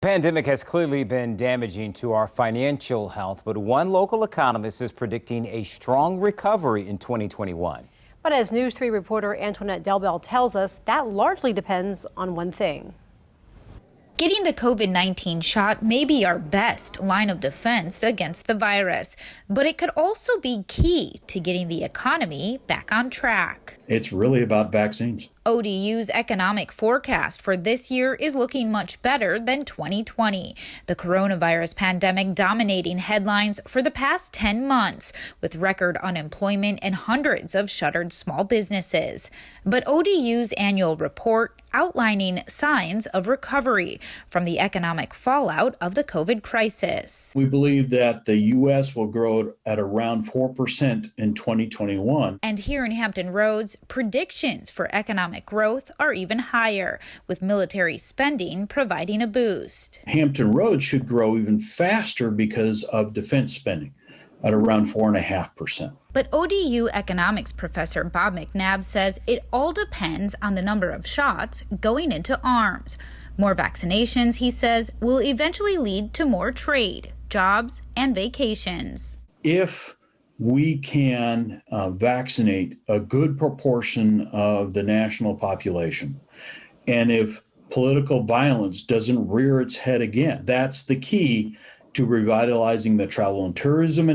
Pandemic has clearly been damaging to our financial health, but one local economist is predicting a strong recovery in 2021. But as News 3 reporter Antoinette Delbel tells us, that largely depends on one thing. Getting the COVID-19 shot may be our best line of defense against the virus, but it could also be key to getting the economy back on track. It's really about vaccines. ODU's economic forecast for this year is looking much better than 2020. The coronavirus pandemic dominating headlines for the past 10 months, with record unemployment and hundreds of shuttered small businesses. But ODU's annual report outlining signs of recovery from the economic fallout of the COVID crisis. We believe that the U.S. will grow at around 4% in 2021. And here in Hampton Roads, predictions for economic growth are even higher, with military spending providing a boost. Hampton Roads should grow even faster because of defense spending at around 4.5%. But ODU economics professor Bob McNabb says it all depends on the number of shots going into arms. More vaccinations, he says, will eventually lead to more trade, jobs, and vacations. If we can vaccinate a good proportion of the national population, and if political violence doesn't rear its head again, that's the key to revitalizing the travel and tourism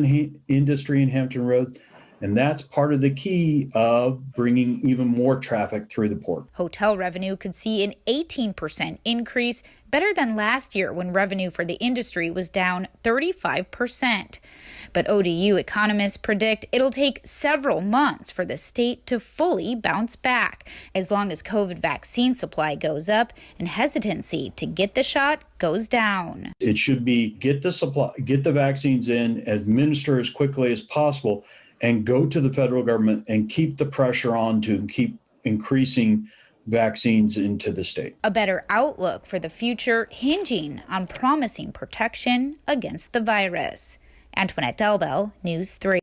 industry in Hampton Roads. And that's part of the key of bringing even more traffic through the port. Hotel revenue could see an 18% increase, better than last year when revenue for the industry was down 35%. But ODU economists predict it'll take several months for the state to fully bounce back, as long as COVID vaccine supply goes up and hesitancy to get the shot goes down. It should be get the vaccines in, administer as quickly as possible, and go to the federal government and keep the pressure on to keep increasing vaccines into the state. A better outlook for the future hinging on promising protection against the virus. Antoinette Delbel, News 3.